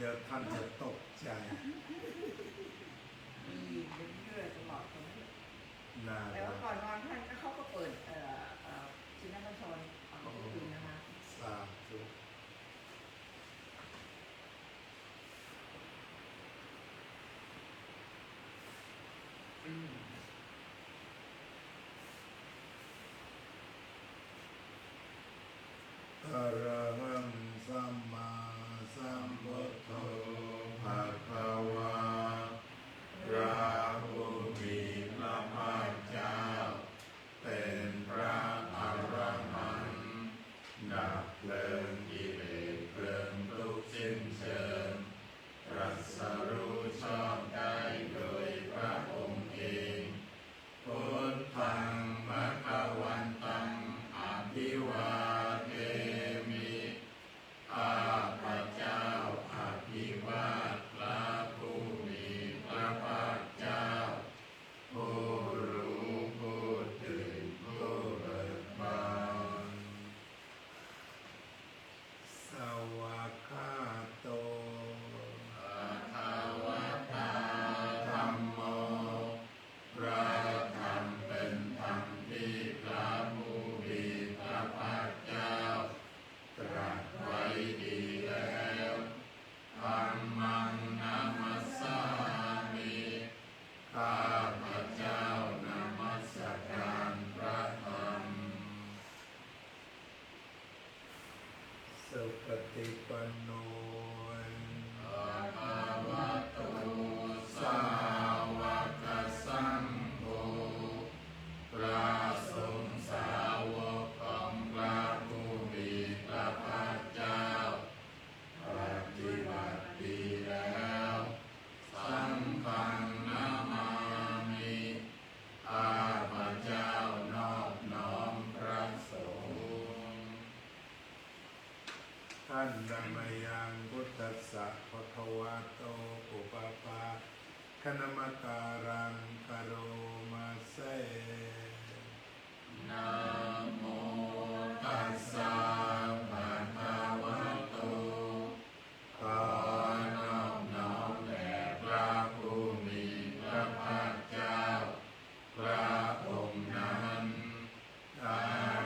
ดี๋ยวท่านจะตกใจมีเรื่อยๆตลอดตรงนี้แต่ว่าก่อนนอนท่านเขาก็เปิดชินบัญชรของคุณนะคะสาธุอะระหังสัมมาสัมพุทโธภะคะวะพระผู้มีพระภาคเจ้าเป็นพระอรหันต์ดับเพลิงกิเลสเพลิงทุกข์สิ้นเชิงตรัสรู้ชอบได้โดยพระองค์เองพุทธังภคะวันตังอภิวาเทมิข้าพเจ้าอภิวาทพระผู้มีพระภาคเจ้าผู้รู้ผู้ตื่นผู้เบิกบานสวากขาโตอะระวะตาธัมโมพระธรรมเป็นธรรมที่พระผู้มีพระภาคเจ้าตรัสไว้ดีแล้วธัมมังนามัสสามิข้าพเจ้านมัสการพระธรรมสุปฏิปันโนภะคะวะโตสาวกสังโฆพระสงฆ์สาวกของพระผู้มีพระภาคเจ้าปฏิบัติดีแล้วสังฆังนามามิข้าพเจ้านอบน้อมพระสงฆ์ท่านธรรมยังพุทธัสสะภะคะวะโตอุปปาคณมการังกโรมาเสนะโมตัสสะภะคะวะโตขอนอบน้อมแด่พระผู้มีพระภาคเจ้าพระองค์นั้นอะ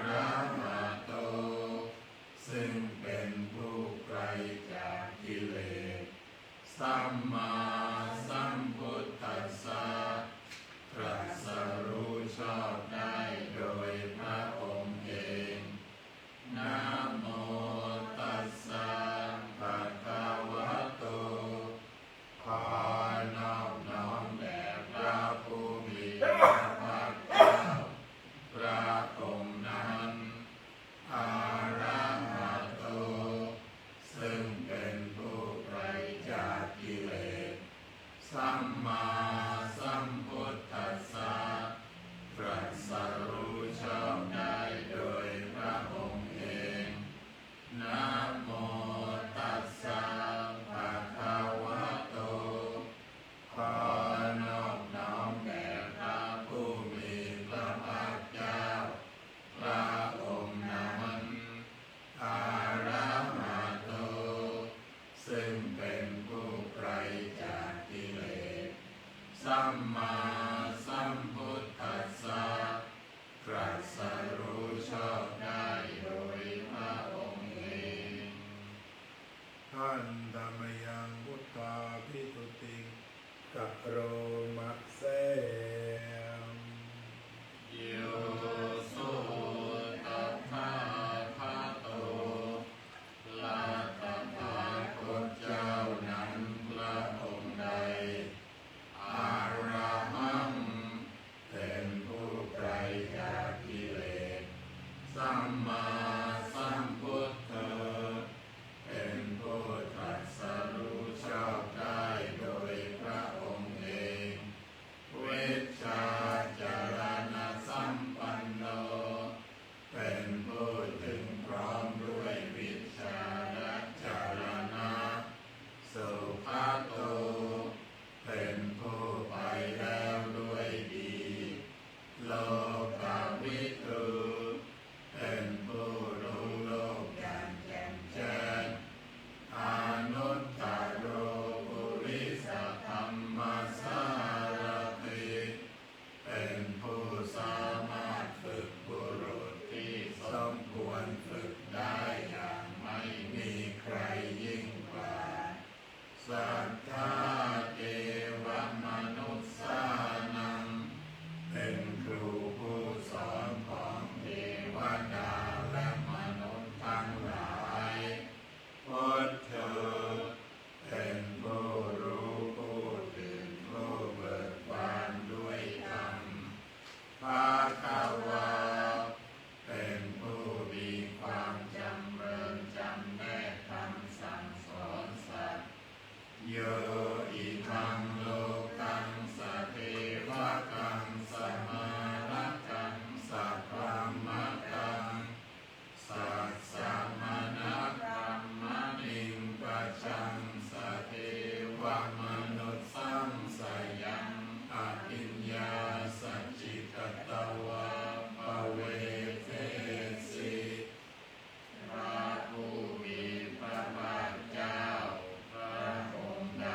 ระหะโตซึ่งเป็นผู้ไกลจากกิเลสสัมมาสัมพุทธัสสะตรัสรู้ชอบได้โดยพระองค์เองนะโมตัสสะภะคะวะโตขอนอบน้อมแด่พระผู้มีพระภาคเจ้าพระองค์นั้นอะระหะโตซึ่งเป็นผู้ไกลจากกิเลสสัมมาสัมพุทธัสสะตรัสรู้ชอบได้โดยพระองค์เองนะโมตัสสะภะคะวะโตขอนอบน้อมแด่พระผู้มีพระภาคเจ้าพระองค์นั้นอะระหะโตซึ่งเป็นผู้ไกลจากกิเลสสัมมาสัมพุทธัสสะตรัสรู้ชอบได้โดยพระองค์เองท่านธรรมยังพุทธาภิตุติกะโรมัสเสโยโสตัพพะคะโตลาตถาคตเจ้านั้นพระองค์ใดอะระหังเป็นผู้ไกลจากกิเลสสัมมาสัมพุทโธเป็นผู้ตรัสรู้ชอบได้โดยพระองค์เองเว สัทธาเทวมนุษสานังเป็นครูผู้สอนของเทวดาและมนุษย์ทั้งหลายพุทโธเป็นผู้รู้ผู้ตื่นผู้เบิกบานด้วยธรรมภคะวาเป็นผู้มีความจำเริญจำแนกคำสั่งสอนสัตว์โยอิทังโลกังสเทวกังสมารักังสัพพมะกังสัสสะมณัคคัมมะนิงปัจจังสเทวมนุษสังสยังอภิญญาสัจจิกตวะภเวเทสิพระผู้มีพระภาคเจ้าพระองค์ใด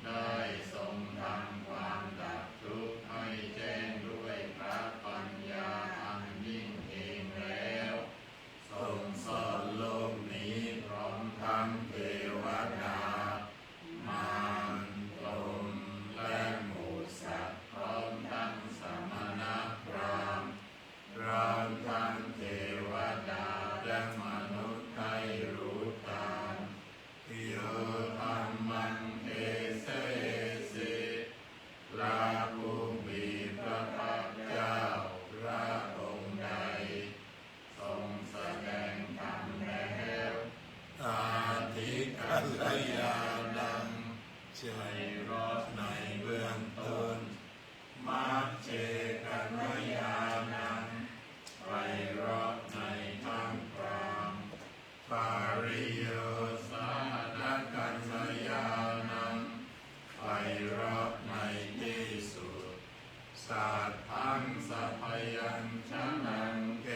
ได้ทรงทำความดับทุกข์ให้แจ้งด้วยพระปัญญาอันยิ่งเองแล้วทรงสอนโลกนี้พร้อมทั้งเทวดามารพรหมและหมู่สัตว์พร้อมทั้งสมณพราหมณ์พร้อมทั้งเทวดาและมนุษย์ให้รู้ตามโยธรรมังเทเสสิพระผู้มีพระภาคเจ้าพระองค์ใดทรงแสดงธรรมแล้วอาทิกัลยาณังใจรอดในเบื้องต้นมัจเจกัลยาณังไปรอดในท่ามกลางปาริโยสาธกัลยาณังไปรอดในที่สุดสัทธังสัพพยัญชนะเก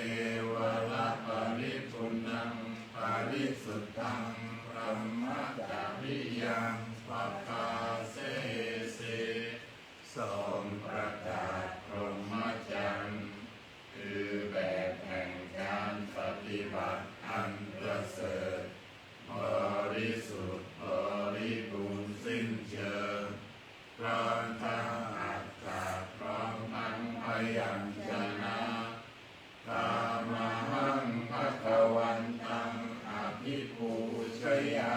วละปริปุณังปริสุทธังพรหมจาริยังปัปปาเสสิทรงประกาศพรหมจรรย์คือแบบแห่งการปฏิบัติอันประเสริฐบริสุทธิ์บริบูรณ์สิ้นเชิงพร้อมทั้งอัตถะพร้อมทั้งพยัญชนะธรรมหังภคะวันตังอภิปูชยา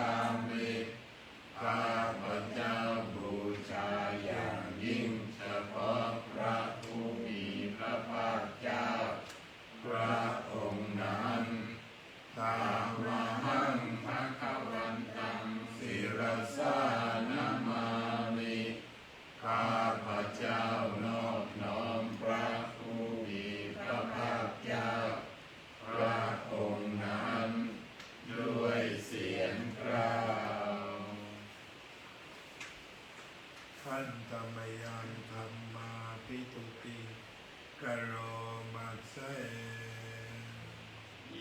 มิข้าพเจ้าบูชาอย่างยิ่งเฉพาะพระผู้มีพระภาคเจ้าพระองค์นั้นธรรมหังภคะวันตังศิรสานามามิข้าพเจ้านอบน้อมพระผู้มีพระภาคเจ้าพระองค์นั้นด้วยเสียงกล่าวขันธมยังธรรมาภิตุติกโรมัสเส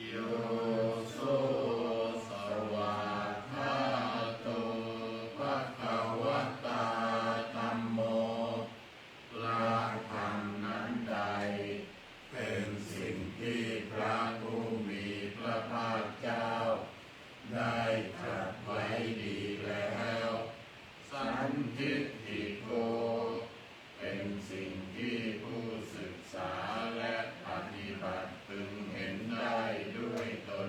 โยโสสวากขาโตภคะวตาธัมโมพระธรรมนั้นใดเป็นสิ่งที่พระผู้มีพระภาคเจ้าได้ตรัสไว้ดีแล้วสันทิฏฐิโกเป็นสิ่งที่ผู้ศึกษาและปฏิบัติพึงเห็นได้ด้วยตน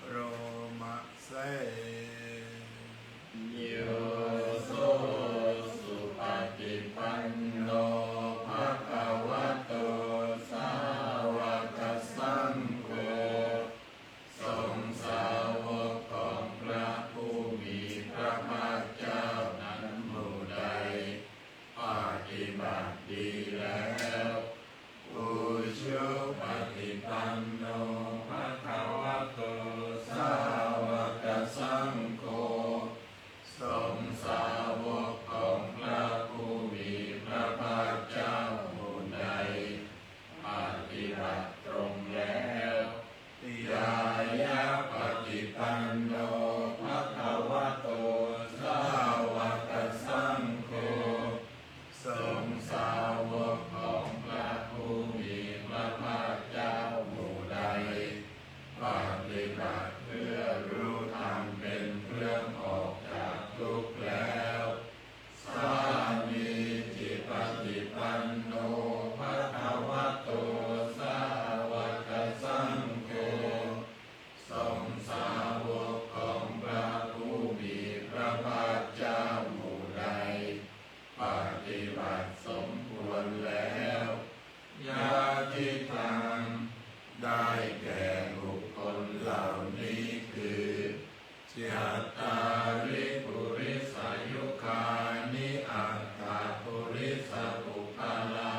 โรมะเสโยโสสุปฏิปันโนภะคะวะโตสาวกสังโฆสงฆ์สาวกของพระผู้มีพระภาคเจ้านั้นหมู่ใดปฏิบัติดีแล้วอุชุปฏิปันโนภะคะวะโตสาวกสังโฆสงฆ์สาวกของพระผู้มีพระภาคเจ้าหมู่ใดปฏิบัติตรงแล้วยายะปฏิปันโนภะคะวะโตสาวกสังโฆสงฆ์สาวกของพระผู้มีพระภาคเจ้าหมู่ใดปฏิบัติเพื่อรู้ธรรมเป็นเครื่องออกจากทุกข์แล้วสามีจิปฏิปันโนภะคะวะโตสาวกสังโฆสงฆ์สาวกของพระผู้มีพระภาคเจ้าหมู่ใดปฏิบัติสมควรแล้วญาติธรรมได้แก่บุคคลเหล่านี้คือจัตตาริปุริสายุคานิอัตถาปุริสปุพพลา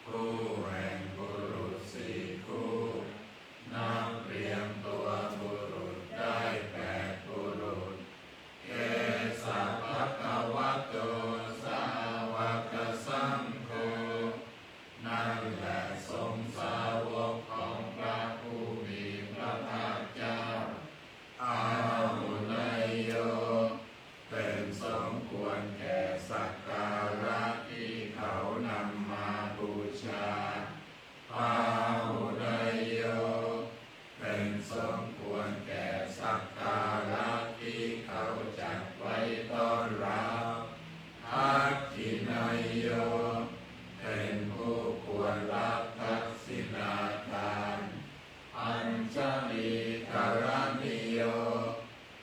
คู่แห่งบุรุษสี่คู่นับเรียงตัวบุรุษได้8บุรุษเอสะภะคะวะโตสาวกสังโฆนั่นแหละสงฆ์สาวกของพระผู้มีพระภาคเจ้าอาหุนยโยเป็นสมควรแก่สักการะที่เขานำมาบูชาอาหุนยโยเป็นสมควรแก่สักการะที่เขาจัดไว้ต้อนรับทักขินยโยเป็นผู้ควรรับทักษิณาทานอัญชลีกรณิโย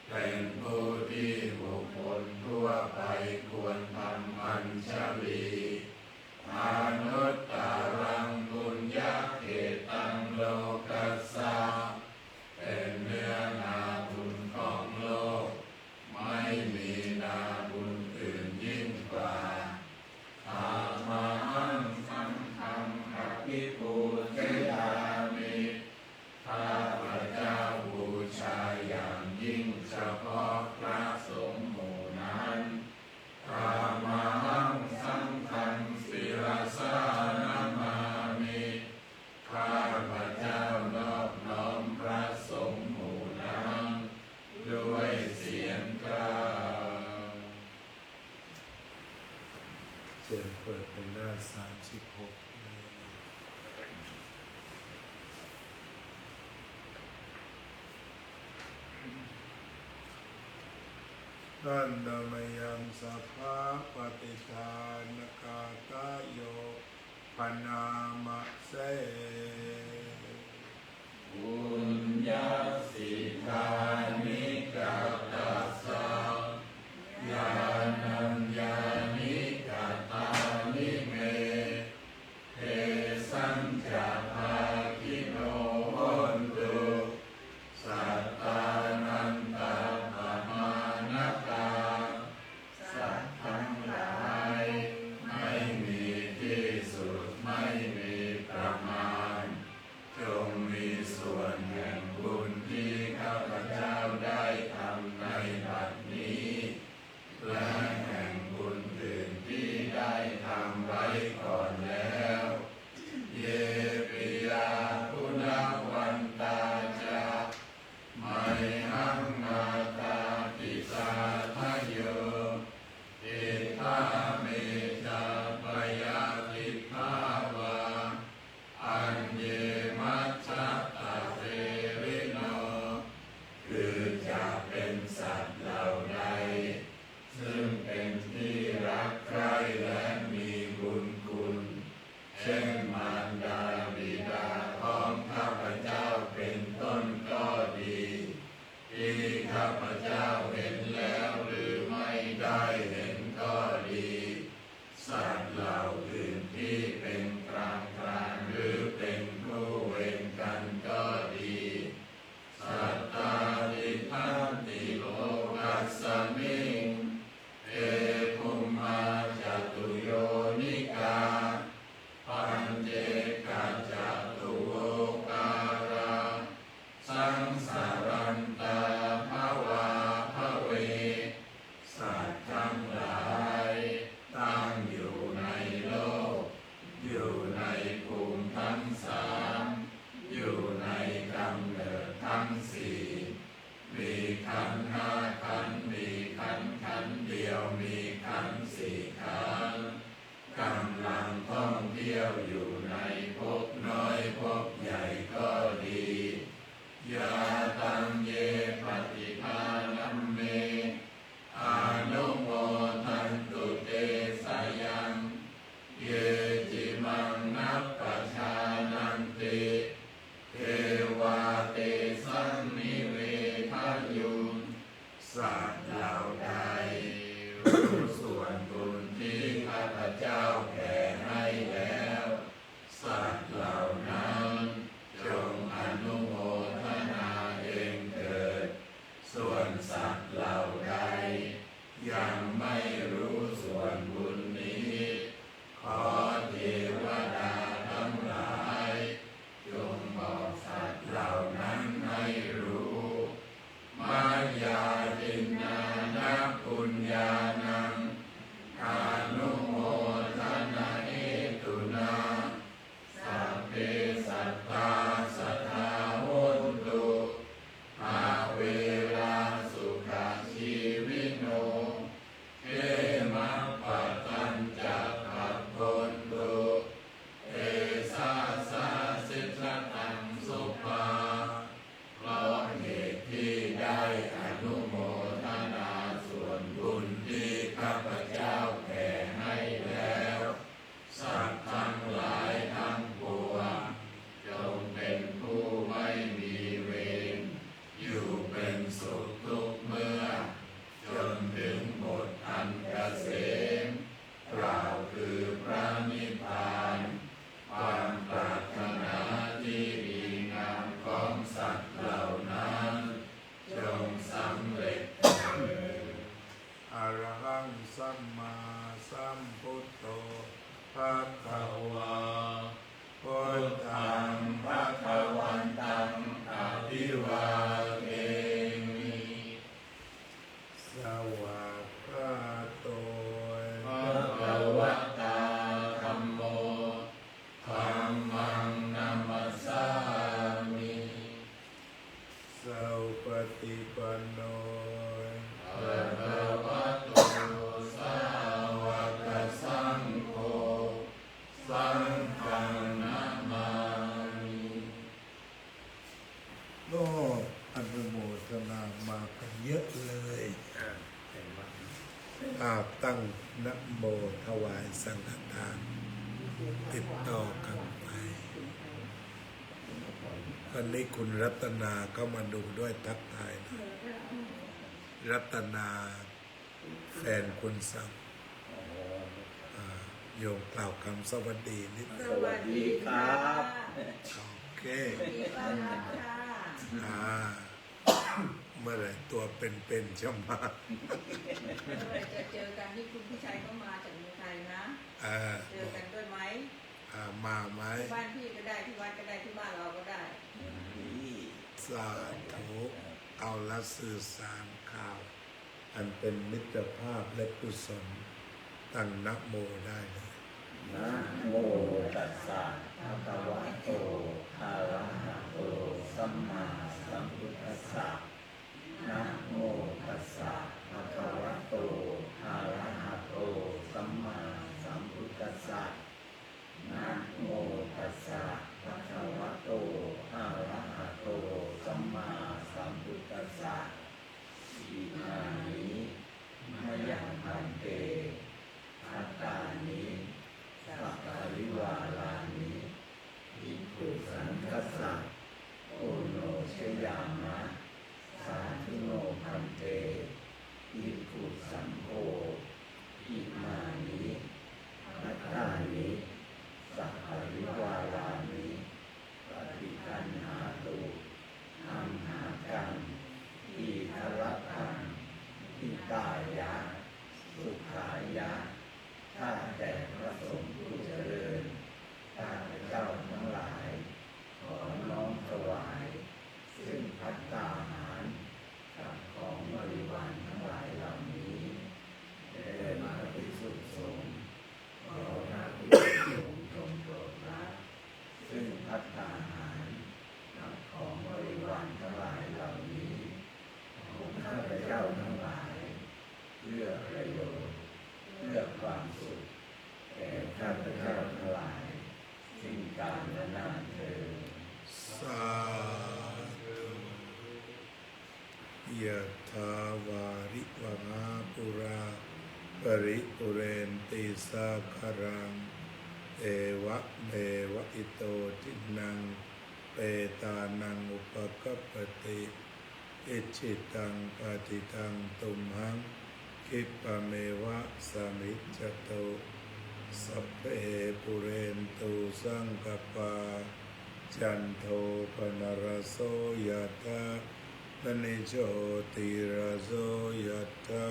เป็นผู้ที่บุคคลทั่วไปควรทำอัญชลีอนุตตรังบุญญาเขตังโลกัสสะเป็นเนื้อนาบุญของโลกไม่มีนาบุญอื่นยิ่งกว่าอามาหังสังฆังอภิปูชยามิข้าพเจ้าบูชาอย่างยิ่งเฉพาะพระสงฆ์หมู่นั้นอามาหังสังฆังศิรสานามามิข้าพเจ้านอบน้อมพระสงฆ์หมู่นั้นด้วยเสียงกล่าวเชิญเปิดเป็นหน้า36นันดมยังสัพพะปฏิทานกาตโยปนามะเส บุญญาสิทานิกัตตัสสะญาณัญญานิกัตตานิเมเทสัญจะภาคิโนโหนตุสัตตานันตาปมานะตาสัตว์ทั้งหลายไม่มีที่สุดไม่มีประมาณ ข้าพเจ้าเห็นแล้วหรือไม่ได้เห็นก็ดีสัตว์เหล่าอื่นที่เป็นกลางกลางหรือเป็นคู่เวรกันก็ดีสัตตาทิทันติโลกัสสมิงเอภุมมาจตุโยนิกาปัญเจกาจตุโวการาสังสารันตาภวาภเวสัตว์ทั้งหลายตั้งอยู่ในโลกอยู่ในภูมิทั้งสามอยู่ในกำเนิดทั้งสี่มีขันธ์ห้าขันธ์มีขันธ์เดียวมีขันธ์สี่ขันธ์กำลังท่องเที่ยวอยู่ในภพน้อยภพใหญ่ก็ดียาตังเยปฏิภานัมเมอานุโมทันตุเตสยังเยจิมังนัปปชานันติเทวาเตสังนิเวทยุสัตว์เหล่าใดรู้ส่วนบุญที่ข้าพเจ้าแผ่ให้แล้วสัตว์เหล่านั้นจงอนุโมทนาเองเถิดส่วนสัตว์เหล่าใดยังไม่รู้ส่วนบุญนี้ขอเทวดาทั้งหลายจงบอกสัตว์เหล่านั้นให้รู้มายาตินานะปุญญานังอานุโมทนาเอตุนาสัพเพสัตตาสัทธาโหนตุอาเวลาสุขชีวิโนเอมัปปะตัญจะขับพนตุเอสาสาสิทธตังสุภาเพราะเหตุที่ได้อนุโมทนาส่วนบุญที่ข้าพเจ้าแผ่ให้แล้วสัตว์ทั้งหลายทั้งปวงจงเป็นผู้ไม่มีเวรอยู่เป็นสุขทุกเมื่อจนถึงหมดอันเกษมกล่าวคือพระนิพพานความปรารถนาที่ดีงามของสัตว์เหล่านั้นจงสำเร็จเถิด อรหังสัมมาสัมพุทโธภะคะวะพุทธัง ภะคะวันตังอภิวาเทมิ สวากขาโต ภะคะวะตาธัมโมธัมมังนัมมัสสามิ สัพปฏิปันโน ภะคะวะโตสาวกสังโฆสังฆังนามามิ ก็อนุโมทนามากันเยอะเลยตั้งนะโมถวายสังฆทานติดต่อกันไปวันนี้คุณรัตนาก็มาดูด้วยทักทายนะรัตนาแฟนคุณสังโยมกล่าวคำสวัสดีนิด ส นึง วัสดีครับ โอเค ดีต้อนรับค่ะ เมื่อไหร่ตัวเป็นๆจะมา เมื่อไหร่จะเจอกันที่คุณพี่ชัยก็มาจากเมืองไทยนะ เจอกันด้วยไหม มาไหม บ้านพี่ก็ได้ที่วัดก็ได้ที่บ้านเราก็ได้ สาธุเอาละสื่อสารข่าว อันเป็นมิตรภาพและกุศลตั้งนะโมได้เลย นะโมตัสสะภะคะวะโตอะระหะโตสัมมาสัมพุทธัสสะนะโมตัสสะภะคะวะโตอะระหะโตสัมมาสัมพุทธัสสะนะโมตัสสะภะคะวะโตอะระหะโตสัมมาสัมพุทธัสสะอิมานิมะยังพันเตอัตตานิสัพพะริวารานิภิกขุสังฆัสสะ ยะถาวาริวหาปุราปริปุเรนติสาคารังเอวะเมวะอิโตทินังเปตานังอุปกัปปติอิจิตังปฏิตังตุมหังคิปะเมวะสมิจจโตสัพเพปุเรนตุสังกปาจันโทปนรสโสยถามณิโชติระโสยถา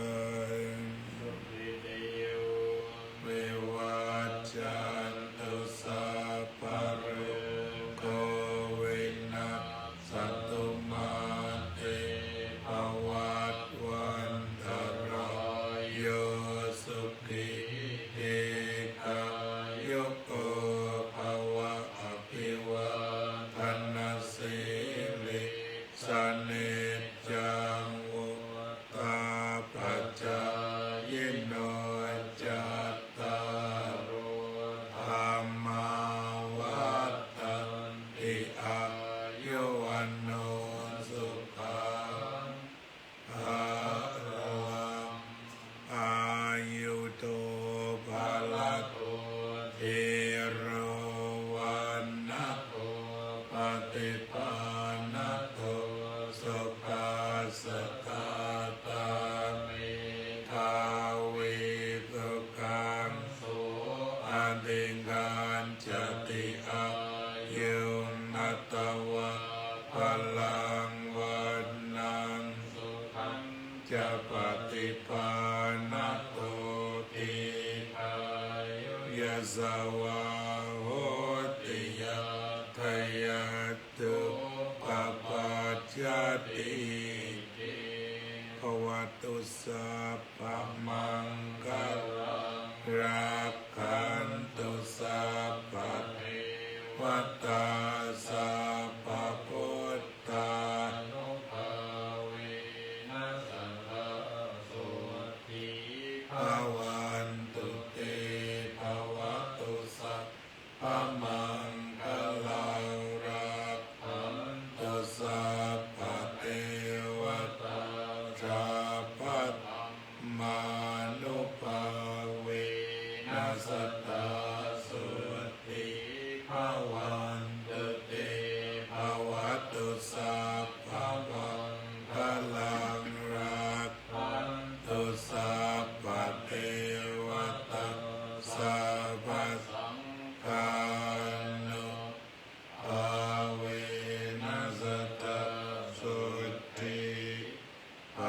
เววัจจันตุสัพพะโรโควินาศตุมาเตภวัตวันตรายโยสุขิเอกายโกภวะอภิวาทนาสิริสเนจังวุตาปัจจายโนจัตตารโอธรรมาวัฏันติอายุวันโนสุขังภะลังอายุโตภะละโตทิโรวันนะโตปฏิภาณโตสุขัสสะตาตามิทาวิสุขังโสอติการจติอายุนัตตวะพลังวันนังสุขังจะปฏิภาณโตติภายุยสวะโหติยะทยาตุปปัจจติภวตุสัพพมังคลังรักขันตุสัพพะเทวตาสัพพะพุทธานุภาเวนัสสะโสติภวันตุเตภวตุสัพพมังคลังรักขันตุสัพพะเทวตาสัพพะธัมมานุภาเวนัสตาสุติภวันตุเตภวตุสัพพมังคลังรักขันตุสัพพะเทวตาสัพพะสังฆานุภาเวนัสตาสุติภ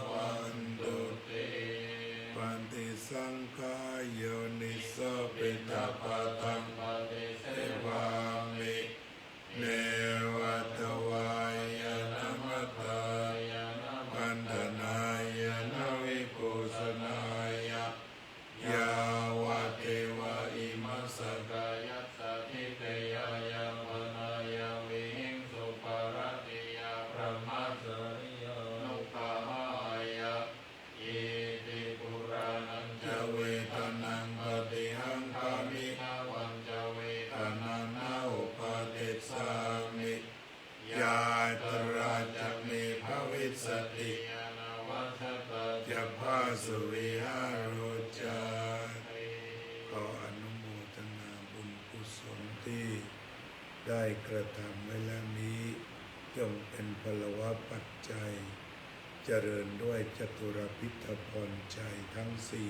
วันตุเตปันติสังฆายโยนิโสปิตาปะตังปฏิเสวามิเนวตวายนะมัตตายนะปันธนายนะวิปุสนายะยาวะเทวะอิมัสสกายัสสะทิเตยายะมนายะวิหิงสุปารติยะพระมัสสริยนุภายะอิติปุรานันจเวทนังปฏิหังคามินาวันจเวทนานาอุปาทิสามิยาตราจะมีภวิสติยานาวัฏตาจะพาสุวิหารุจาขออนุโมทนาบุญกุศลที่ได้กระทำไว้แล้วนี้จงเป็นพลวะปัจจัยเจริญด้วยจตุรพิธพรใจทั้งสี่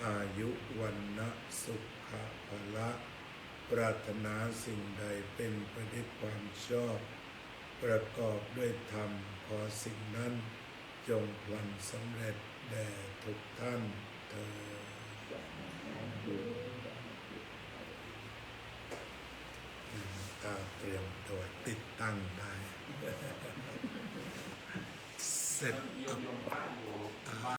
อายุวันนะสุขะพละปรารถนาสิ่งใดเป็นไปด้วยความชอบประกอบด้วยธรรมขอสิ่งนั้นจงพลันสำเร็จแด่ทุกท่านเถิดเตรียมตัวติดตั้งได้เสร็จ